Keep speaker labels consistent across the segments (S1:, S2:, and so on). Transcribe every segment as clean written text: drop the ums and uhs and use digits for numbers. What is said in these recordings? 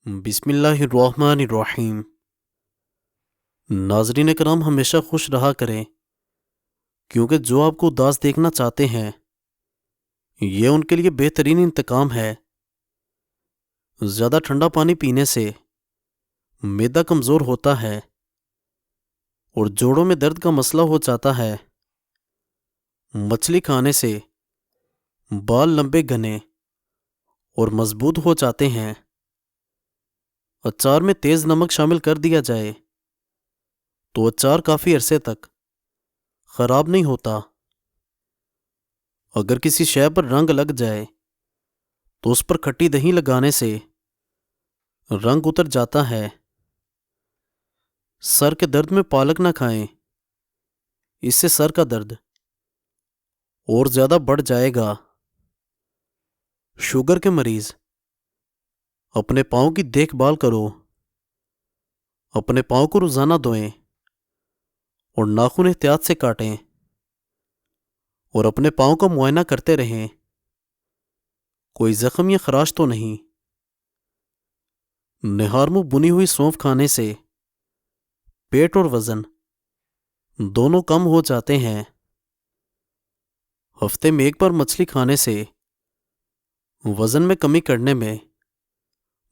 S1: بسم اللہ الرحمن الرحیم۔ ناظرین کرام ہمیشہ خوش رہا کریں، کیونکہ جو آپ کو اداس دیکھنا چاہتے ہیں یہ ان کے لیے بہترین انتقام ہے۔ زیادہ ٹھنڈا پانی پینے سے معدہ کمزور ہوتا ہے اور جوڑوں میں درد کا مسئلہ ہو جاتا ہے۔ مچھلی کھانے سے بال لمبے گھنے اور مضبوط ہو جاتے ہیں۔ اچار میں تیز نمک شامل کر دیا جائے تو اچار کافی عرصے تک خراب نہیں ہوتا۔ اگر کسی شے پر رنگ لگ جائے تو اس پر کھٹی دہی لگانے سے رنگ اتر جاتا ہے۔ سر کے درد میں پالک نہ کھائیں، اس سے سر کا درد اور زیادہ بڑھ جائے گا۔ شوگر کے مریض اپنے پاؤں کی دیکھ بھال کرو، اپنے پاؤں کو روزانہ دھوئیں اور ناخن احتیاط سے کاٹیں اور اپنے پاؤں کا معائنہ کرتے رہیں، کوئی زخم یا خراش تو نہیں۔ نہار منہ بنی ہوئی سونف کھانے سے پیٹ اور وزن دونوں کم ہو جاتے ہیں۔ ہفتے میں ایک بار مچھلی کھانے سے وزن میں کمی کرنے میں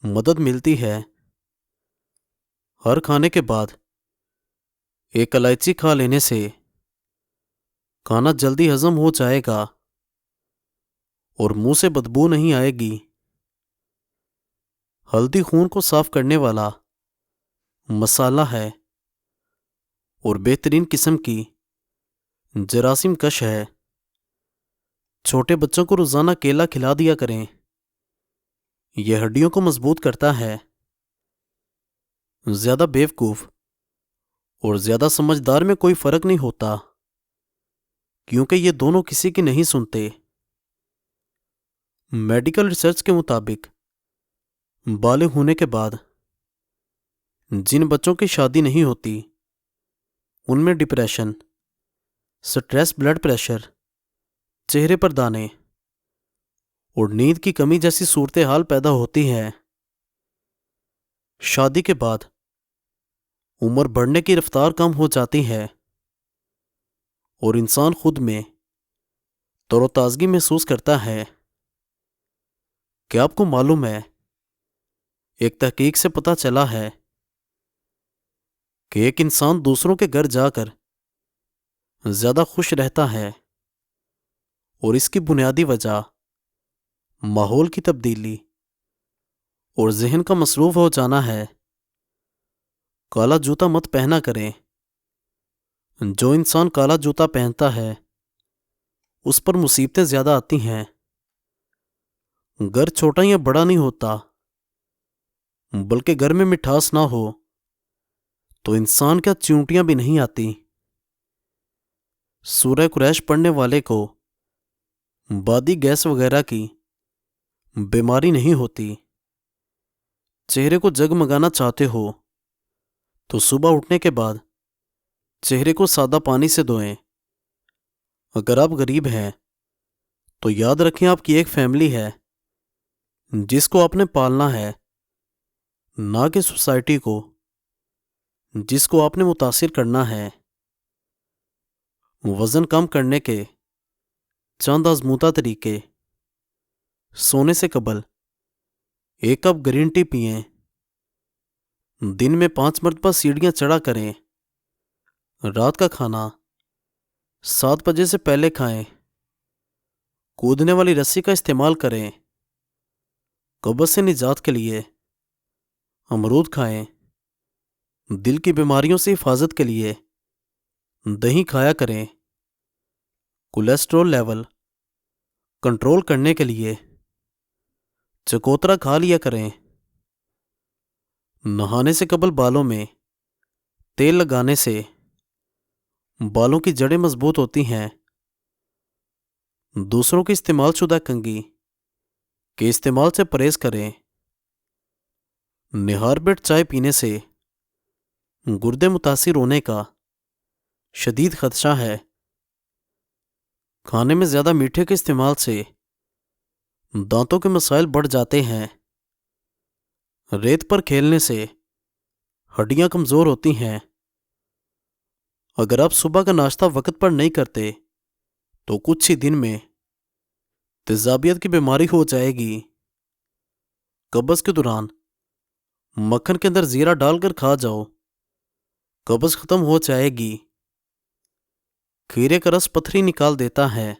S1: مدد ملتی ہے۔ ہر کھانے کے بعد ایک الائچی کھا لینے سے کھانا جلدی ہضم ہو جائے گا اور منہ سے بدبو نہیں آئے گی۔ ہلدی خون کو صاف کرنے والا مسالہ ہے اور بہترین قسم کی جراثیم کش ہے۔ چھوٹے بچوں کو روزانہ کیلا کھلا دیا کریں، یہ ہڈیوں کو مضبوط کرتا ہے۔ زیادہ بیوقوف اور زیادہ سمجھدار میں کوئی فرق نہیں ہوتا، کیونکہ یہ دونوں کسی کی نہیں سنتے۔ میڈیکل ریسرچ کے مطابق بالغ ہونے کے بعد جن بچوں کی شادی نہیں ہوتی ان میں ڈپریشن، سٹریس، بلڈ پریشر، چہرے پر دانے اور نیند کی کمی جیسی صورتحال پیدا ہوتی ہے۔ شادی کے بعد عمر بڑھنے کی رفتار کم ہو جاتی ہے اور انسان خود میں تر و تازگی محسوس کرتا ہے۔ کیا آپ کو معلوم ہے، ایک تحقیق سے پتہ چلا ہے کہ ایک انسان دوسروں کے گھر جا کر زیادہ خوش رہتا ہے اور اس کی بنیادی وجہ ماحول کی تبدیلی اور ذہن کا مصروف ہو جانا ہے۔ کالا جوتا مت پہنا کریں، جو انسان کالا جوتا پہنتا ہے اس پر مصیبتیں زیادہ آتی ہیں۔ گھر چھوٹا یا بڑا نہیں ہوتا، بلکہ گھر میں مٹھاس نہ ہو تو انسان کیا چیونٹیاں بھی نہیں آتی۔ سورہ قریش پڑھنے والے کو بادی گیس وغیرہ کی بیماری نہیں ہوتی۔ چہرے کو جگمگانا چاہتے ہو تو صبح اٹھنے کے بعد چہرے کو سادہ پانی سے دھوئیں۔ اگر آپ غریب ہیں تو یاد رکھیں آپ کی ایک فیملی ہے جس کو آپ نے پالنا ہے، نہ کہ سوسائٹی کو جس کو آپ نے متاثر کرنا ہے۔ وزن کم کرنے کے چند آزمودہ طریقے: سونے سے قبل 1 کپ گرین ٹی پئیں، دن میں 5 مرتبہ سیڑھیاں چڑھا کریں، رات کا کھانا 7 بجے سے پہلے کھائیں، کودنے والی رسی کا استعمال کریں، قبض سے نجات کے لیے امرود کھائیں، دل کی بیماریوں سے حفاظت کے لیے دہی کھایا کریں، کولیسٹرول لیول کنٹرول کرنے کے لیے چکوترا کھا لیا کریں۔ نہانے سے قبل بالوں میں تیل لگانے سے بالوں کی جڑیں مضبوط ہوتی ہیں۔ دوسروں کی استعمال شدہ کنگھی کے استعمال سے پرہیز کریں۔ نہار بیٹھ چائے پینے سے گردے متاثر ہونے کا شدید خدشہ ہے۔ کھانے میں زیادہ میٹھے کے استعمال سے دانتوں کے مسائل بڑھ جاتے ہیں۔ ریت پر کھیلنے سے ہڈیاں کمزور ہوتی ہیں۔ اگر آپ صبح کا ناشتہ وقت پر نہیں کرتے تو کچھ ہی دن میں تیزابیت کی بیماری ہو جائے گی۔ قبض کے دوران مکھن کے اندر زیرہ ڈال کر کھا جاؤ، قبض ختم ہو جائے گی۔ کھیرے کا رس پتھری نکال دیتا ہے۔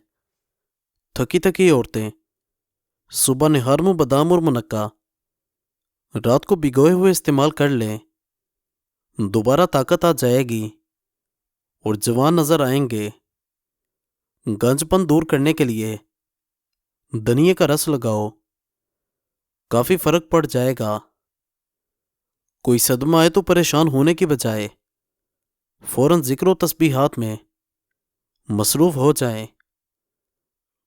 S1: تھکی تھکی عورتیں صبح نہار میں بادام اور منقع رات کو بھگوئے ہوئے استعمال کر لیں، دوبارہ طاقت آ جائے گی اور جوان نظر آئیں گے۔ گنج پن دور کرنے کے لیے دھنیے کا رس لگاؤ، کافی فرق پڑ جائے گا۔ کوئی صدمہ آئے تو پریشان ہونے کی بجائے فوراً ذکر و تسبیحات میں مصروف ہو جائیں۔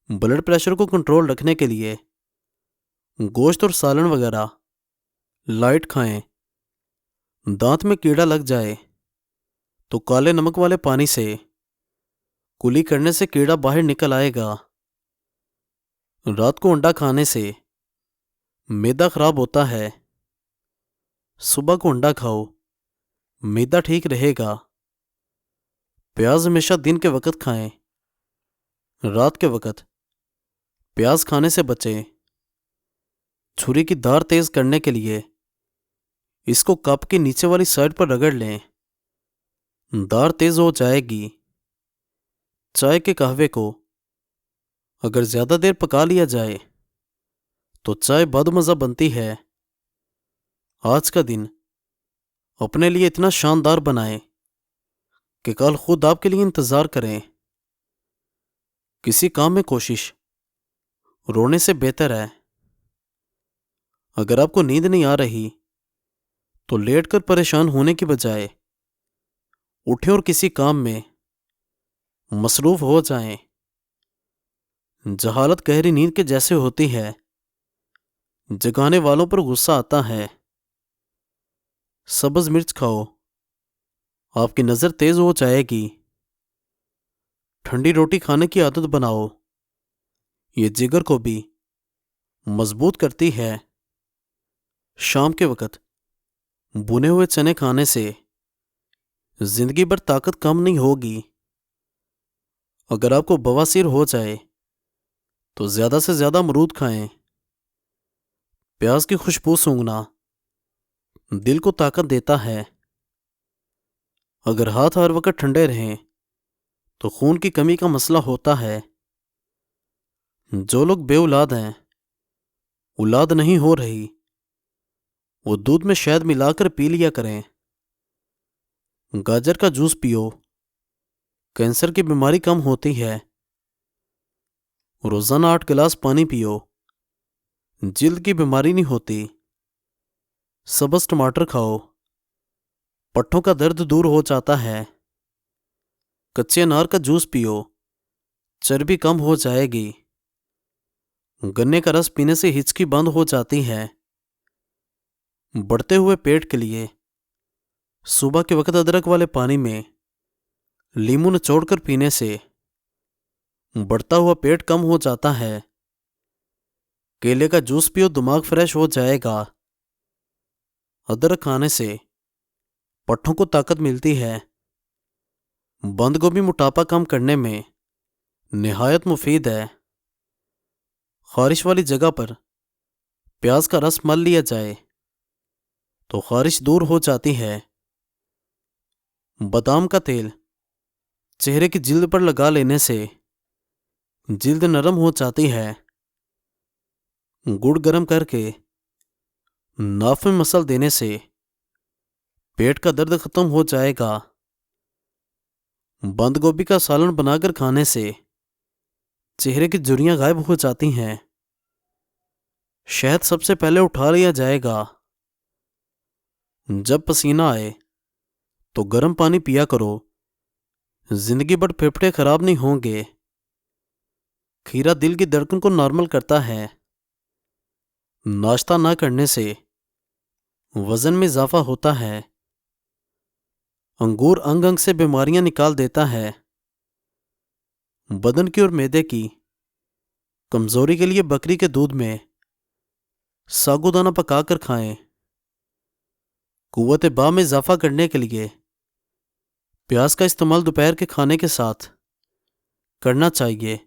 S1: بلڈ پریشر کو کنٹرول رکھنے کے لیے گوشت اور سالن وغیرہ لائٹ کھائیں۔ دانت میں کیڑا لگ جائے تو کالے نمک والے پانی سے کلی کرنے سے کیڑا باہر نکل آئے گا۔ رات کو انڈا کھانے سے معدہ خراب ہوتا ہے، صبح کو انڈا کھاؤ، معدہ ٹھیک رہے گا۔ پیاز ہمیشہ دن کے وقت کھائیں، رات کے وقت پیاز کھانے سے بچیں۔ چھری کی دھار تیز کرنے کے لیے اس کو کپ کی نیچے والی سائڈ پر رگڑ لیں، دھار تیز ہو جائے گی۔ چائے کے قہوے کو اگر زیادہ دیر پکا لیا جائے تو چائے بد مزہ بنتی ہے۔ آج کا دن اپنے لیے اتنا شاندار بنائیں کہ کل خود آپ کے لیے انتظار کریں۔ کسی کام میں کوشش رونے سے بہتر ہے۔ اگر آپ کو نیند نہیں آ رہی تو لیٹ کر پریشان ہونے کی بجائے اٹھیں اور کسی کام میں مصروف ہو جائیں۔ جہالت گہری نیند کے جیسے ہوتی ہے، جگانے والوں پر غصہ آتا ہے۔ سبز مرچ کھاؤ، آپ کی نظر تیز ہو جائے گی۔ ٹھنڈی روٹی کھانے کی عادت بناؤ، یہ جگر کو بھی مضبوط کرتی ہے۔ شام کے وقت بنے ہوئے چنے کھانے سے زندگی بھر طاقت کم نہیں ہوگی۔ اگر آپ کو بواسیر ہو جائے تو زیادہ سے زیادہ امرود کھائیں۔ پیاز کی خوشبو سونگھنا دل کو طاقت دیتا ہے۔ اگر ہاتھ ہر وقت ٹھنڈے رہیں تو خون کی کمی کا مسئلہ ہوتا ہے۔ جو لوگ بے اولاد ہیں، اولاد نہیں ہو رہی، وہ دودھ میں شہد ملا کر پی لیا کریں۔ گاجر کا جوس پیو، کینسر کی بیماری کم ہوتی ہے۔ روزانہ 8 گلاس پانی پیو، جلد کی بیماری نہیں ہوتی۔ سبز ٹماٹر کھاؤ، پٹھوں کا درد دور ہو جاتا ہے۔ کچے انار کا جوس پیو، چربی کم ہو جائے گی۔ گنے کا رس پینے سے ہچکی بند ہو جاتی ہے۔ بڑھتے ہوئے پیٹ کے لیے صبح کے وقت ادرک والے پانی میں لیموں نچوڑ کر پینے سے بڑھتا ہوا پیٹ کم ہو جاتا ہے۔ کیلے کا جوس پیو، دماغ فریش ہو جائے گا۔ ادرک کھانے سے پٹھوں کو طاقت ملتی ہے۔ بند گوبھی موٹاپا کم کرنے میں نہایت مفید ہے۔ خارش والی جگہ پر پیاز کا رس مل لیا جائے تو خارش دور ہو جاتی ہے۔ بادام کا تیل چہرے کی جلد پر لگا لینے سے جلد نرم ہو جاتی ہے۔ گڑ گرم کر کے ناف میں مسل دینے سے پیٹ کا درد ختم ہو جائے گا۔ بند گوبھی کا سالن بنا کر کھانے سے چہرے کی جھریاں غائب ہو جاتی ہیں۔ شہد سب سے پہلے اٹھا لیا جائے گا۔ جب پسینہ آئے تو گرم پانی پیا کرو، زندگی بھر پھیپھڑے خراب نہیں ہوں گے۔ کھیرا دل کی دھڑکن کو نارمل کرتا ہے۔ ناشتہ نہ کرنے سے وزن میں اضافہ ہوتا ہے۔ انگور انگ انگ سے بیماریاں نکال دیتا ہے۔ بدن کی اور معدے کی کمزوری کے لیے بکری کے دودھ میں ساگودانہ پکا کر کھائیں۔ قوت باہ میں اضافہ کرنے کے لیے پیاز کا استعمال دوپہر کے کھانے کے ساتھ کرنا چاہیے۔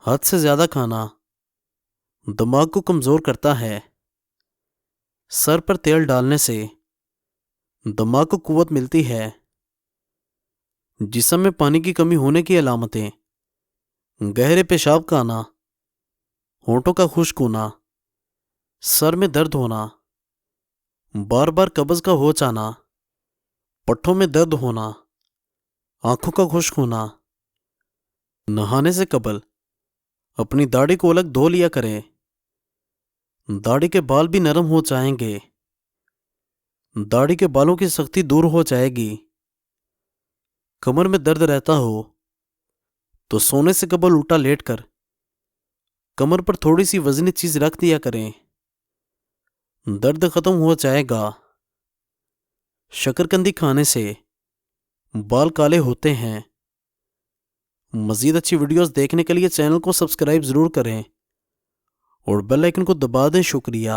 S1: حد سے زیادہ کھانا دماغ کو کمزور کرتا ہے۔ سر پر تیل ڈالنے سے دماغ کو قوت ملتی ہے۔ جسم میں پانی کی کمی ہونے کی علامتیں گہرے پیشاب کا آنا، ہونٹوں کا خشک ہونا، سر میں درد ہونا، بار بار قبض کا ہو جانا، پٹھوں میں درد ہونا، آنکھوں کا خشک ہونا۔ نہانے سے قبل اپنی داڑھی کو الگ دھو لیا کریں۔ داڑھی کے بال بھی نرم ہو جائیں گے۔ داڑھی کے بالوں کی سختی دور ہو جائے گی۔ کمر میں درد رہتا ہو تو سونے سے قبل الٹا لیٹ کر کمر پر تھوڑی سی وزنی چیز رکھ دیا کریں، درد ختم ہو جائے گا۔ شکرکندی کھانے سے بال کالے ہوتے ہیں۔ مزید اچھی ویڈیوز دیکھنے کے لیے چینل کو سبسکرائب ضرور کریں اور بیل آئیکن کو دبا دیں۔ شکریہ۔